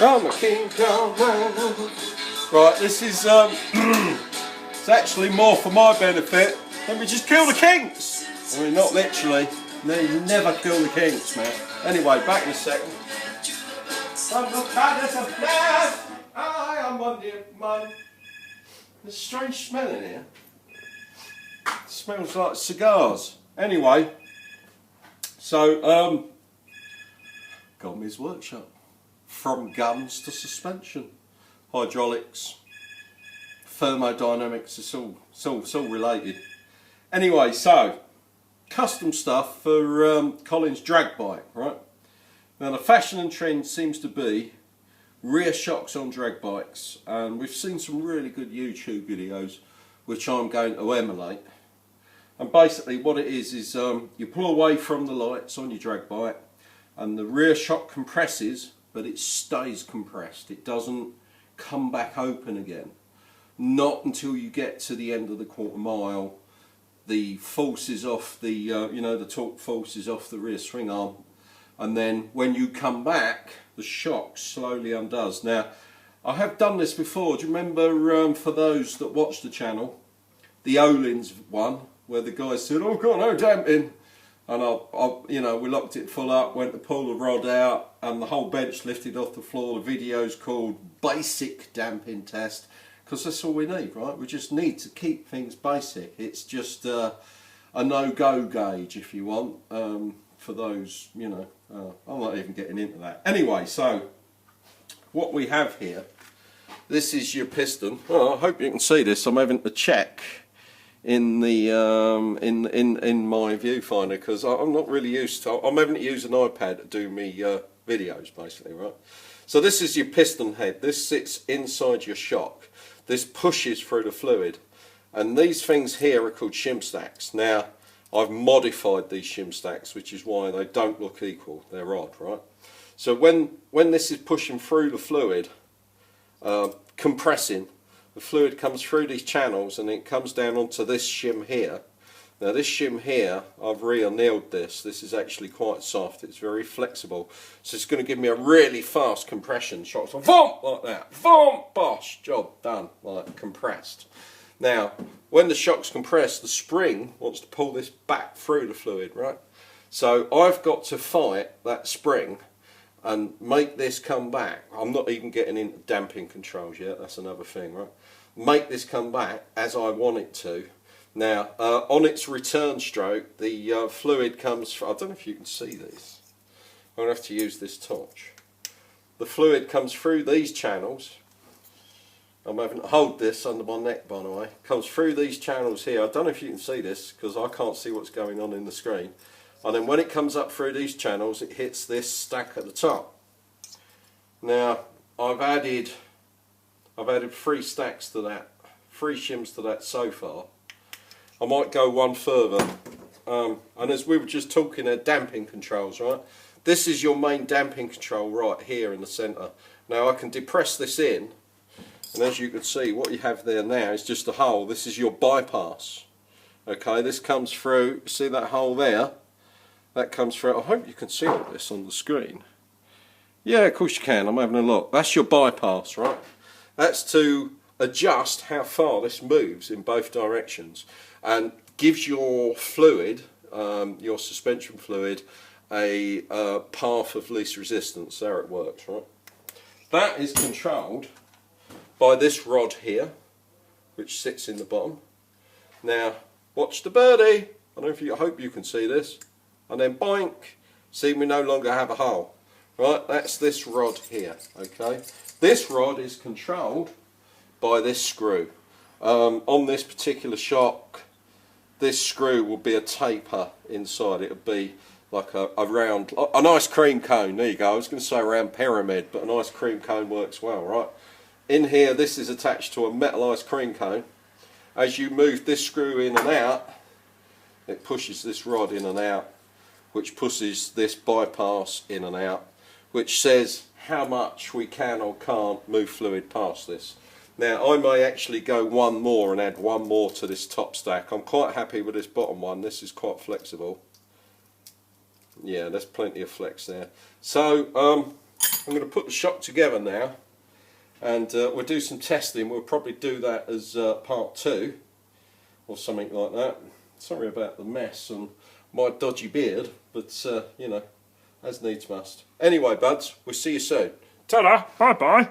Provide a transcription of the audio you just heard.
I'm a king come round. Right, this is it's actually more for my benefit. Let me just kill the kinks. I mean, not literally. No, you never kill the kinks, man. Anyway, back in a second. I'm the fattest of death. I am on the man. There's a strange smell in here. It smells like cigars. Anyway, so Gommy's workshop. From guns to suspension, hydraulics, thermodynamics, it's all related. Anyway, so custom stuff for Colin's drag bike, right? Now the fashion and trend seems to be rear shocks on drag bikes, and we've seen some really good YouTube videos which I'm going to emulate. And basically what it is you pull away from the lights on your drag bike and the rear shock compresses, but it stays compressed. It doesn't come back open again. Not until you get to the end of the quarter mile. The force is off the, you know, the torque force is off the rear swing arm. And then when you come back, the shock slowly undoes. Now, I have done this before. Do you remember, for those that watch the channel, the Olins one, where the guy said, "Oh, I've got no damping." And you know, we locked it full up, went to pull the rod out, and the whole bench lifted off the floor. The video's called Basic Damping Test, because that's all we need, right? We just need to keep things basic. It's just a no-go gauge, if you want, for those, you know. I'm not even getting into that. Anyway, so what we have here, this is your piston. Well, I hope you can see this. I'm having to check in the in my viewfinder because I'm not really used to. I'm having to use an iPad to do me videos, basically, right? So this is your piston head. This sits inside your shock. This pushes through the fluid, and these things here are called shim stacks. Now, I've modified these shim stacks, which is why they don't look equal. They're odd, right? So when this is pushing through the fluid, compressing, the fluid comes through these channels and it comes down onto this shim here. Now this shim here, I've re-annealed this. This is actually quite soft. It's very flexible. So it's going to give me a really fast compression shot. So vomp, like that. Vomp, bosh, job done, like compressed. Now, when the shock's compressed, the spring wants to pull this back through the fluid, right? So I've got to fight that spring and make this come back. I'm not even getting into damping controls yet, that's another thing, right? Make this come back as I want it to. Now, on its return stroke, the fluid comes, I don't know if you can see this, I'm going to have to use this torch. The fluid comes through these channels. I'm having to hold this under my neck, by the way. Comes through these channels here. I don't know if you can see this because I can't see what's going on in the screen. And then when it comes up through these channels, it hits this stack at the top. Now, I've added 3 stacks to that, 3 shims to that so far. I might go one further. And as we were just talking about damping controls, right? This is your main damping control right here in the centre. Now I can depress this in, and as you can see, what you have there now is just a hole. This is your bypass. Okay, this comes through, see that hole there? That comes through. I hope you can see all this on the screen. Yeah, of course you can. I'm having a look. That's your bypass, right? That's to adjust how far this moves in both directions and gives your fluid, your suspension fluid, a path of least resistance. There it works, right? That is controlled by this rod here, which sits in the bottom. Now, watch the birdie. I hope you can see this. And then boink, see, we no longer have a hole. Right, that's this rod here, okay? This rod is controlled by this screw. On this particular shock, this screw will be a taper inside. It'll be like a round, an ice cream cone. There you go. I was going to say a round pyramid, but an ice cream cone works well, right? In here, this is attached to a metal ice cream cone. As you move this screw in and out, it pushes this rod in and out, which pushes this bypass in and out, which says how much we can or can't move fluid past this. Now, I may actually go one more and add one more to this top stack. I'm quite happy with this bottom one. This is quite flexible. Yeah, there's plenty of flex there. So, I'm going to put the shock together now, and we'll do some testing. We'll probably do that as part 2 or something like that. Sorry about the mess and my dodgy beard, but you know, as needs must. Anyway, buds, we'll see you soon. Ta-da, bye-bye.